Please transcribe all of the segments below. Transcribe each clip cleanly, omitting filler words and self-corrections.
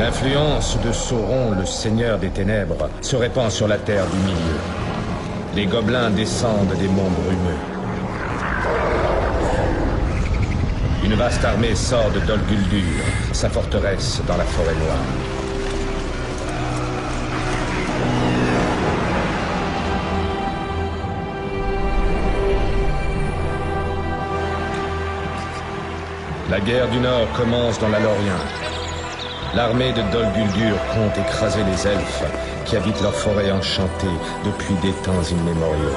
L'influence de Sauron, le Seigneur des Ténèbres, se répand sur la Terre du Milieu. Les gobelins descendent des monts brumeux. Une vaste armée sort de Dol Guldur, sa forteresse dans la forêt noire. La guerre du Nord commence dans la Lorien. L'armée de Dol Guldur compte écraser les elfes qui habitent leur forêt enchantée depuis des temps immémoriaux.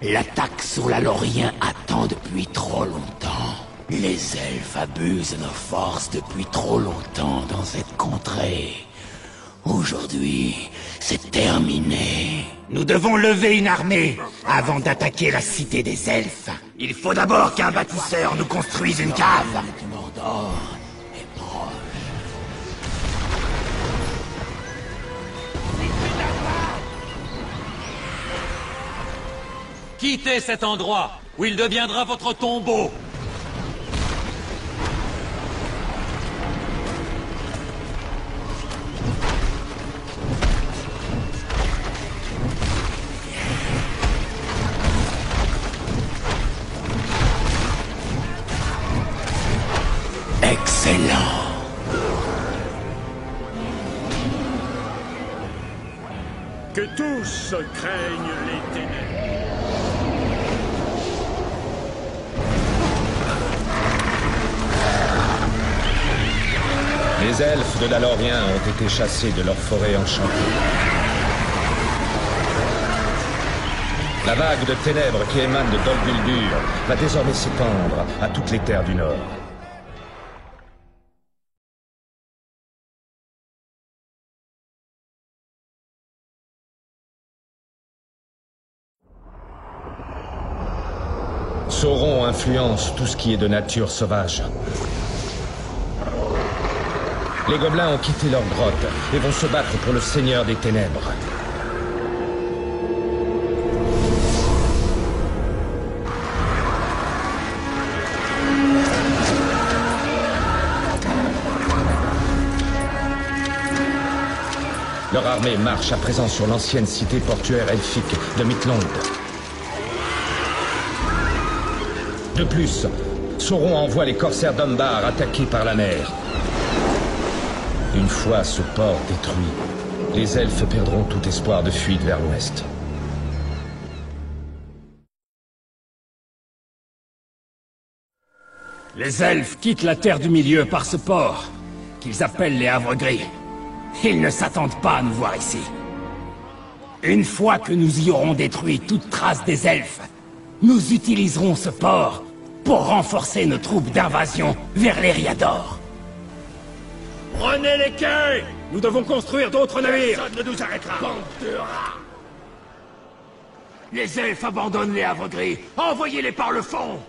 L'attaque sur la Lorien attend depuis trop longtemps. Les elfes abusent nos forces depuis trop longtemps dans cette contrée. Aujourd'hui, c'est terminé. Nous devons lever une armée avant d'attaquer la cité des elfes. Il faut d'abord qu'un bâtisseur nous construise une cave. Mordor est proche. Quittez cet endroit, où il deviendra votre tombeau. Excellent. Que tous craignent les ténèbres. Les elfes de la Lorien ont été chassés de leur forêt enchantée. La vague de ténèbres qui émane de Dol Guldur va désormais s'étendre à toutes les terres du Nord. Sauron influence tout ce qui est de nature sauvage. Les gobelins ont quitté leur grotte et vont se battre pour le Seigneur des Ténèbres. Leur armée marche à présent sur l'ancienne cité portuaire elfique de Mithlond. De plus, Sauron envoie les corsaires d'Umbar attaquer par la mer. Une fois ce port détruit, les elfes perdront tout espoir de fuite vers l'ouest. Les elfes quittent la Terre du Milieu par ce port, qu'ils appellent les Havres Gris. Ils ne s'attendent pas à nous voir ici. Une fois que nous y aurons détruit toute trace des elfes, nous utiliserons ce port pour renforcer nos troupes d'invasion vers l'Eriador. Prenez les quais! Nous devons construire d'autres navires! Personne ne nous arrêtera! Bande de rats! Les elfes abandonnent les Havres Gris. Envoyez-les par le fond!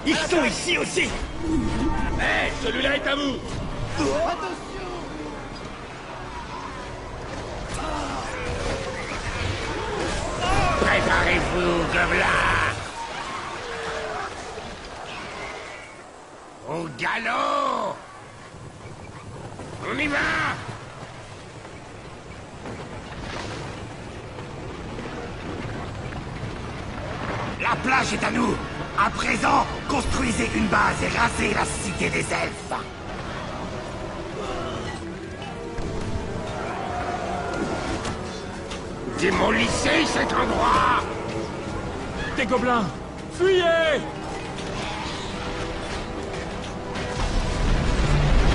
Ils sont ici aussi! Hé, celui-là est à vous! Préparez-vous, gobelins! Au galop! On y va! La plage est à nous! À présent, construisez une base et rasez la cité des elfes! Démolissez cet endroit! Des gobelins! Fuyez!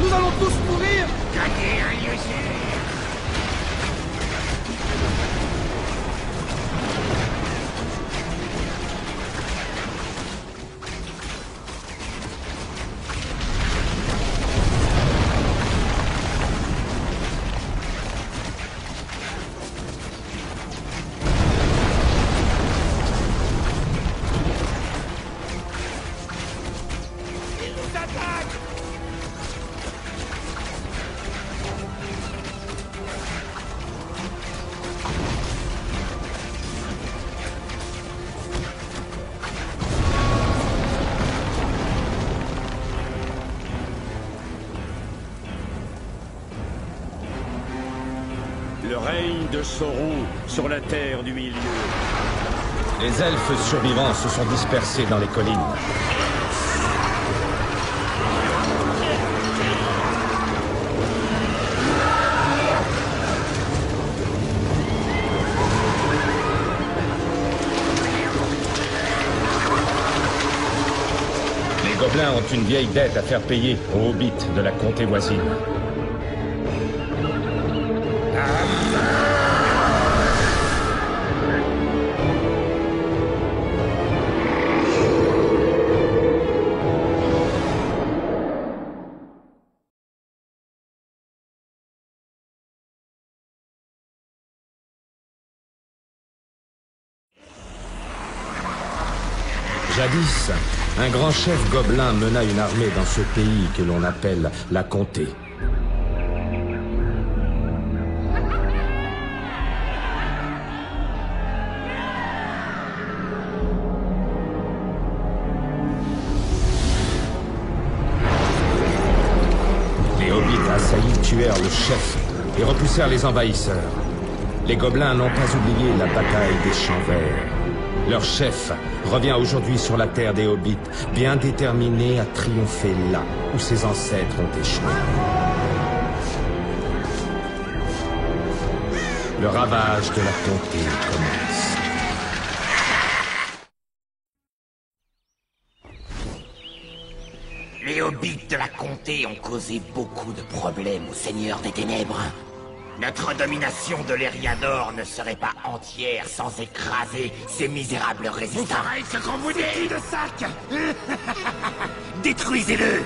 Nous allons tous mourir! Gagnez un lieu sûr! Le règne de Sauron sur la terre du milieu. Les elfes survivants se sont dispersés dans les collines. Les gobelins ont une vieille dette à faire payer aux hobbits de la comté voisine. Jadis, un grand chef gobelin mena une armée dans ce pays que l'on appelle la Comté. Les hobbits assaillis tuèrent le chef et repoussèrent les envahisseurs. Les gobelins n'ont pas oublié la bataille des Champs Verts. Leur chef revient aujourd'hui sur la terre des Hobbits, bien déterminé à triompher là où ses ancêtres ont échoué. Le ravage de la comté commence. Les hobbits de la comté ont causé beaucoup de problèmes au Seigneur des Ténèbres. Notre domination de l'Eriador ne serait pas entière sans écraser ces misérables résistants. Vous ferez ce qu'on vous dit de sac. Détruisez-le.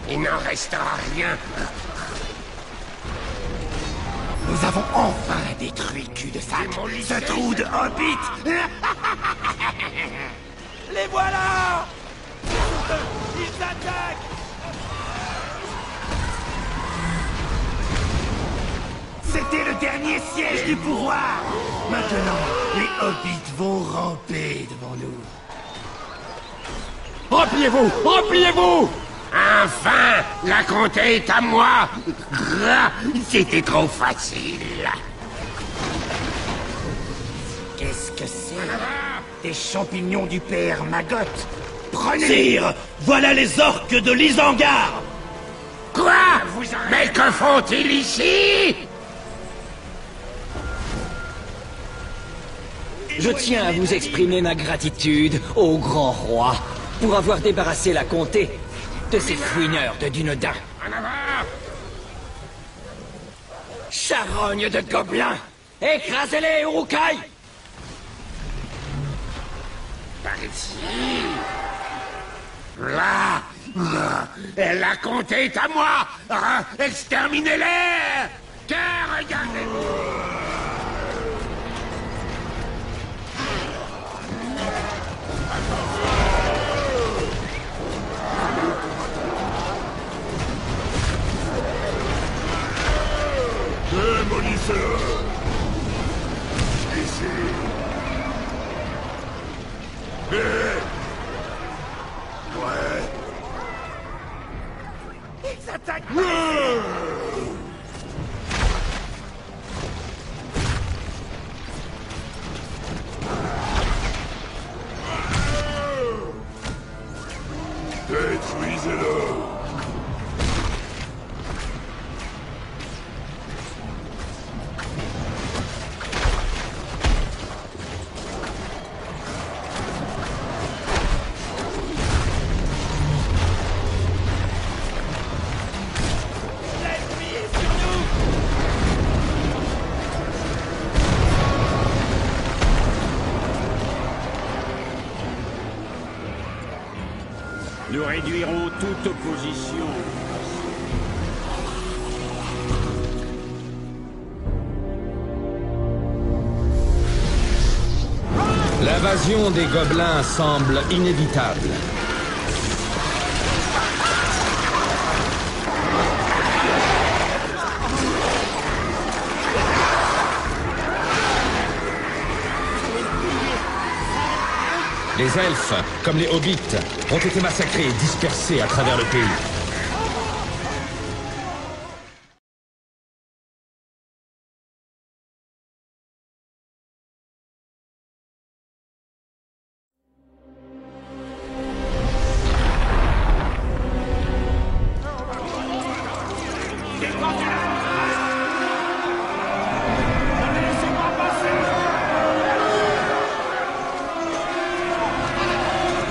Il n'en restera rien. Nous avons enfin détruit cul-de-sac, ce trou de hobbit. Les voilà! Ils attaquent! C'était le dernier siège du pouvoir. Maintenant, les hobbits vont ramper devant nous. Repliez-vous! Repliez-vous! Enfin, la comté est à moi. C'était trop facile. Qu'est-ce que c'est? Des champignons du père Maggot. Prenez. Sire, voilà les orques de l'Isengard! Quoi? Mais que font-ils ici? Je tiens à vous exprimer ma gratitude au grand roi pour avoir débarrassé la comté de ces fouineurs de Dunedain. En avant! Charogne de gobelins! Écrasez-les, Uruk-hai! Par ici. Là. La comté est à moi. Exterminez-les. Car regardez-vous. Démolissez-le! Ici! Ouais! Ils attaquent! Détruisez-le! Nous réduirons toute opposition. L'invasion des gobelins semble inévitable. Les elfes, comme les hobbits, ont été massacrés et dispersés à travers le pays.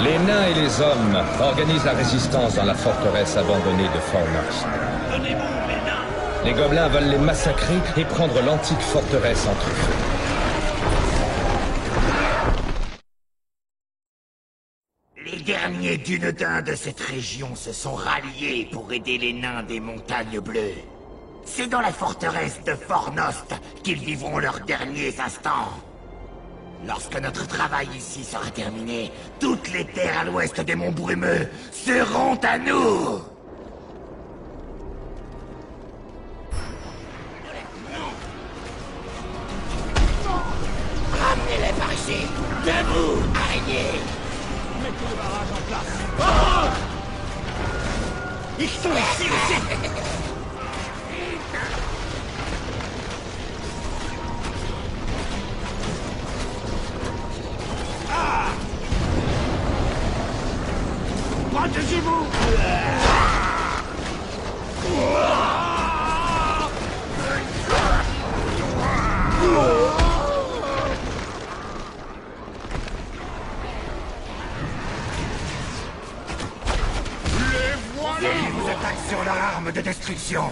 Les nains et les hommes organisent la résistance dans la forteresse abandonnée de Fornost. Les gobelins veulent les massacrer et prendre l'antique forteresse entre feu. Les derniers Dunedains de cette région se sont ralliés pour aider les nains des Montagnes Bleues. C'est dans la forteresse de Fornost qu'ils vivront leurs derniers instants. Lorsque notre travail ici sera terminé, toutes les terres à l'ouest des monts Brumeux seront à nous! Ramenez-les par ici! Debout, araignée! Mettez le barrage en place. Oh! Ils sont ici aussi. Protégez-vous! Ils vous attaquent sur leur arme de destruction.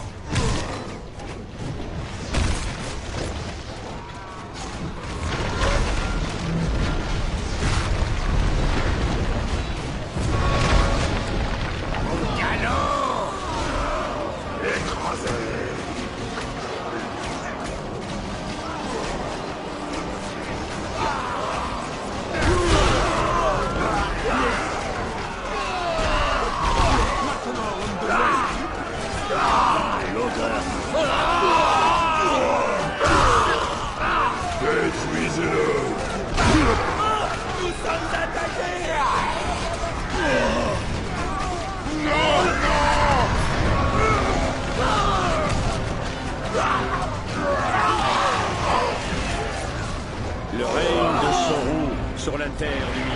Le règne de Sauron sur la terre du milieu.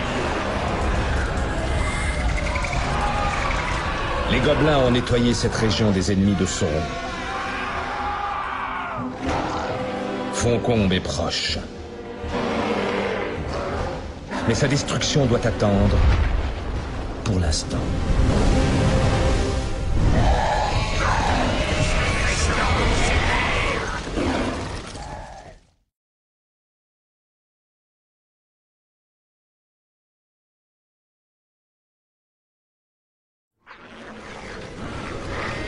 Les gobelins ont nettoyé cette région des ennemis de Sauron. Foncombe est proche. Mais sa destruction doit attendre pour l'instant.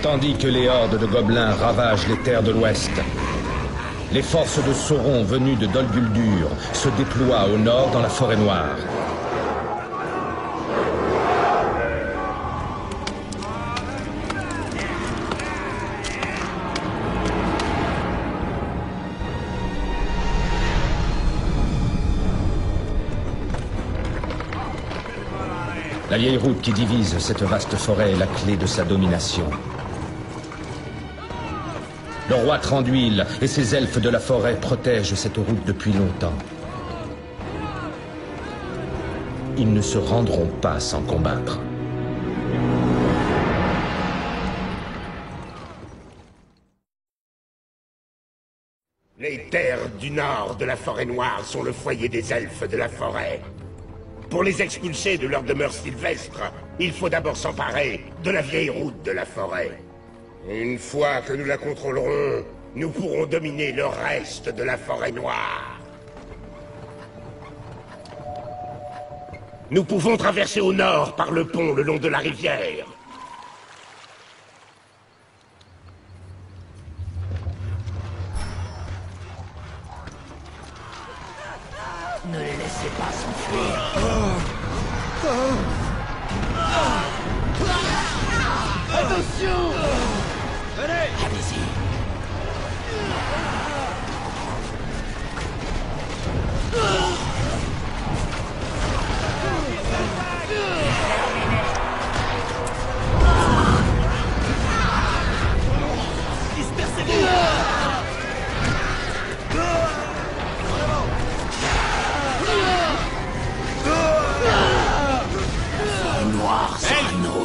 Tandis que les hordes de gobelins ravagent les terres de l'Ouest, les forces de Sauron venues de Dol Guldur se déploient au nord dans la forêt noire. La vieille route qui divise cette vaste forêt est la clé de sa domination. Le roi Thranduil et ses elfes de la forêt protègent cette route depuis longtemps. Ils ne se rendront pas sans combattre. Les terres du nord de la forêt noire sont le foyer des elfes de la forêt. Pour les expulser de leur demeure sylvestre, il faut d'abord s'emparer de la vieille route de la forêt. Une fois que nous la contrôlerons, nous pourrons dominer le reste de la forêt noire. Nous pouvons traverser au nord par le pont le long de la rivière. Ne les laissez pas s'enfuir. Attention! Allez-y.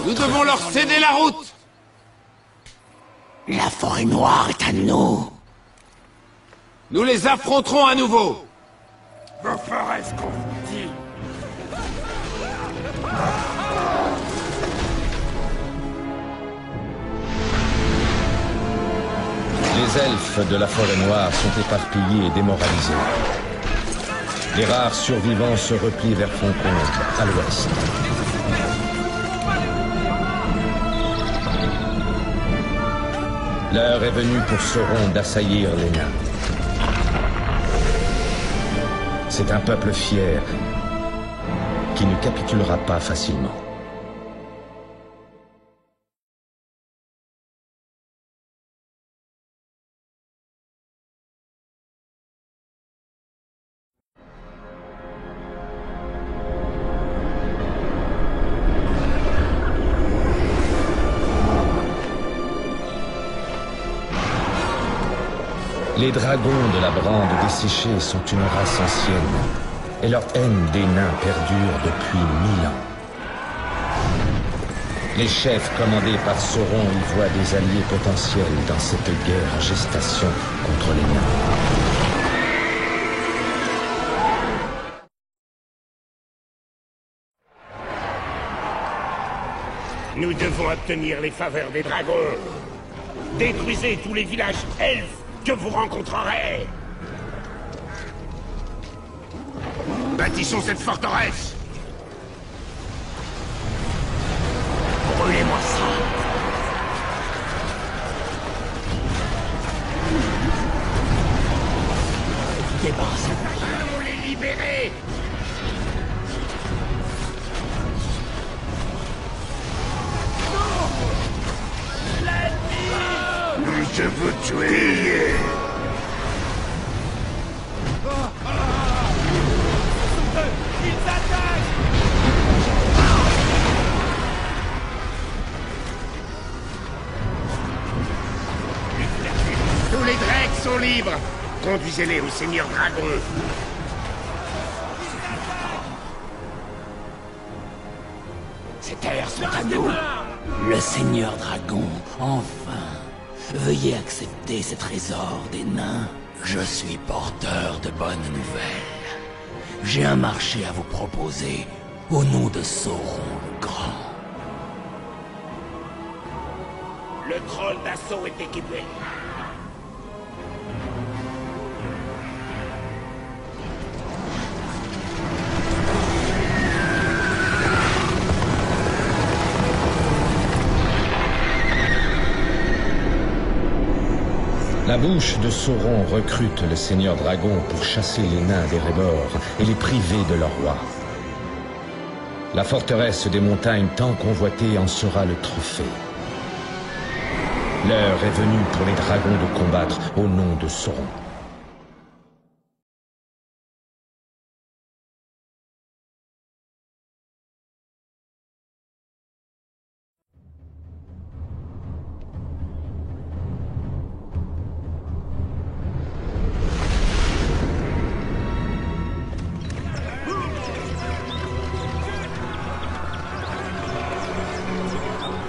Nous devons leur céder la route! La forêt noire est à nous. Nous les affronterons à nouveau! Vous ferez ce qu'on vous dit. Les elfes de la forêt noire sont éparpillés et démoralisés. Les rares survivants se replient vers Foncombe, à l'ouest. L'heure est venue pour Sauron d'assaillir les nains. C'est un peuple fier qui ne capitulera pas facilement. Les dragons de la brande desséchée sont une race ancienne, et leur haine des nains perdure depuis 1000 ans. Les chefs commandés par Sauron y voient des alliés potentiels dans cette guerre en gestation contre les nains. Nous devons obtenir les faveurs des dragons. Détruisez tous les villages elfes que vous rencontrerez. Bâtissons cette forteresse. Brûlez-moi ça. Débarrassez-vous. Allons les libérer. Je veux tuer. Ils attaquent! Tous les Drakes sont libres. Conduisez-les au Seigneur Dragon. Ces terres sont à nous. Le Seigneur Dragon, enfin. Veuillez accepter ces trésors des nains. Je suis porteur de bonnes nouvelles. J'ai un marché à vous proposer au nom de Sauron le Grand. Le troll d'assaut est équipé. La bouche de Sauron recrute le Seigneur Dragon pour chasser les nains d'Erebor et les priver de leur roi. La forteresse des montagnes tant convoitée en sera le trophée. L'heure est venue pour les dragons de combattre au nom de Sauron.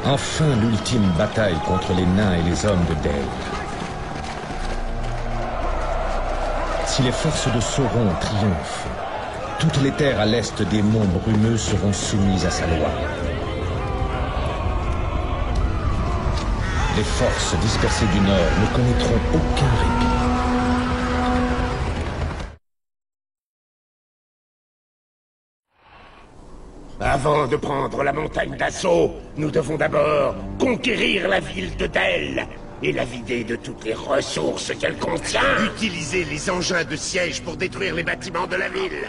Enfin l'ultime bataille contre les nains et les hommes de Dale. Si les forces de Sauron triomphent, toutes les terres à l'est des monts brumeux seront soumises à sa loi. Les forces dispersées du nord ne connaîtront aucun répit. Avant de prendre la montagne d'assaut, nous devons d'abord conquérir la ville de Dell et la vider de toutes les ressources qu'elle contient. Utiliser les engins de siège pour détruire les bâtiments de la ville.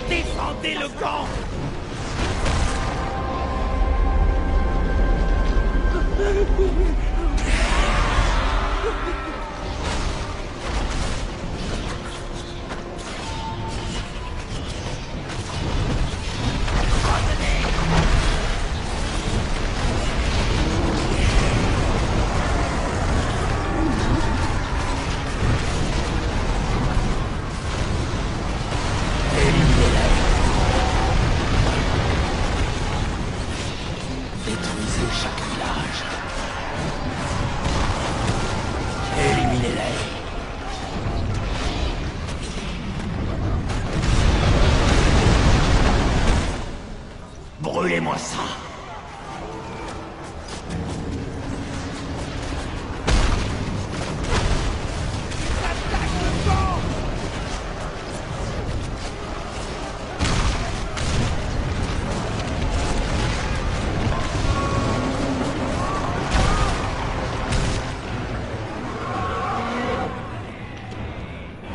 Défendez le camp! Brûlez-moi ça.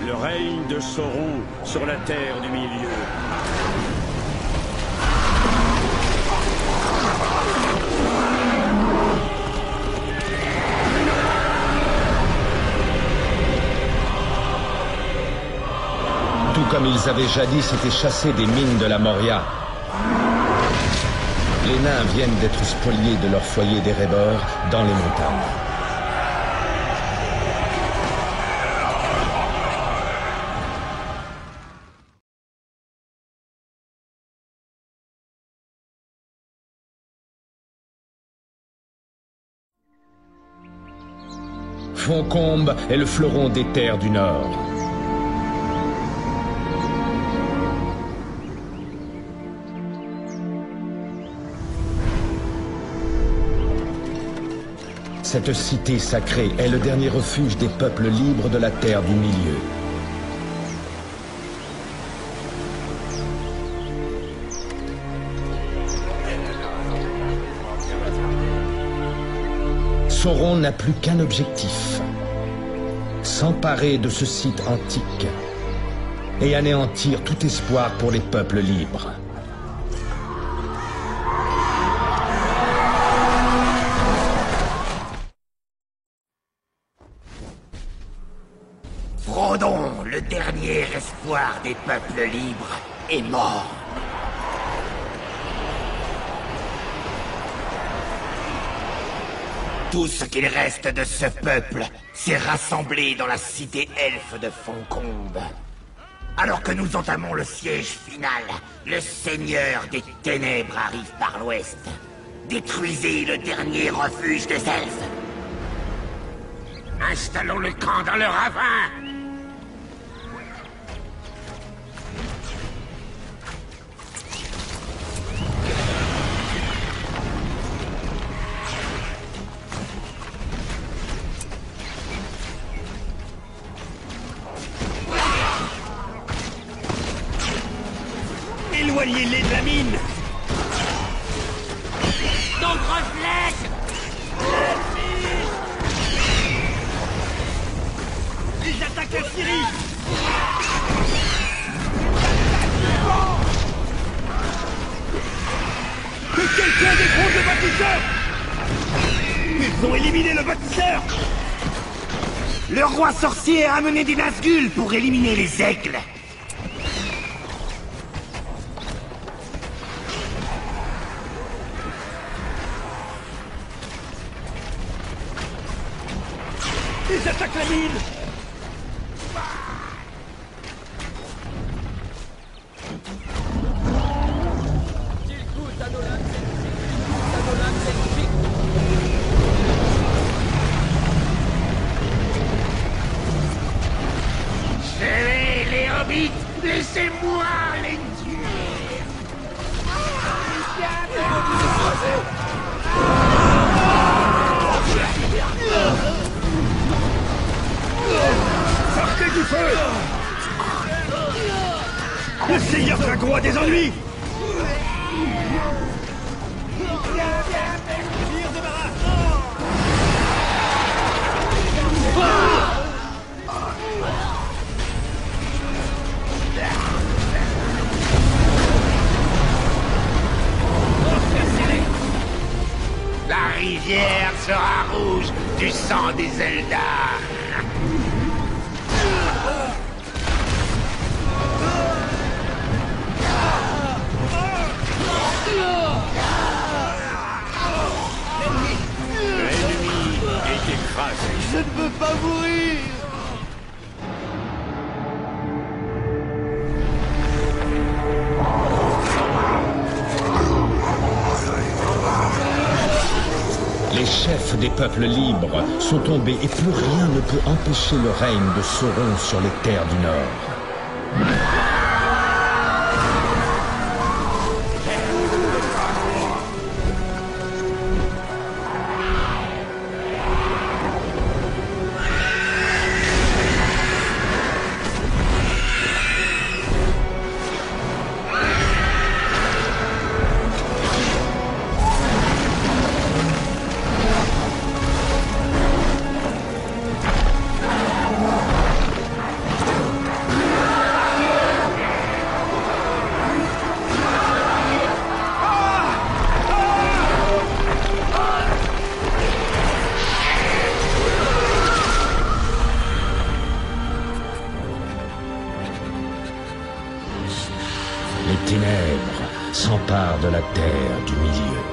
Le règne de Sauron sur la Terre du Milieu. Tout comme ils avaient jadis été chassés des mines de la Moria. Les nains viennent d'être spoliés de leur foyer d'Erebor dans les montagnes. Foncombe est le fleuron des terres du Nord. Cette cité sacrée est le dernier refuge des peuples libres de la Terre du Milieu. Sauron n'a plus qu'un objectif: s'emparer de ce site antique et anéantir tout espoir pour les peuples libres. Frodon, le dernier espoir des peuples libres, est mort. Tout ce qu'il reste de ce peuple s'est rassemblé dans la cité elfe de Foncombe. Alors que nous entamons le siège final, le Seigneur des Ténèbres arrive par l'ouest. Détruisez le dernier refuge des elfes. Installons le camp dans le ravin. Éloignez-les de la mine! Nombreux flèches! Ils attaquent la Syrie! Que quelqu'un défonce le bâtisseur! Ils ont éliminé le bâtisseur! Le roi sorcier a amené des Nazgûl pour éliminer les aigles. Ils attaquent la mine! Les hobbits, laissez-moi les tuer. Sortez du feu! Le Seigneur Dragon a des ennuis! rivière sera rouge du sang des Eldar. L'ennemi est écrasé. Je ne veux pas mourir. Les chefs des peuples libres sont tombés et plus rien ne peut empêcher le règne de Sauron sur les terres du Nord. Les ténèbres s'emparent de la terre du milieu.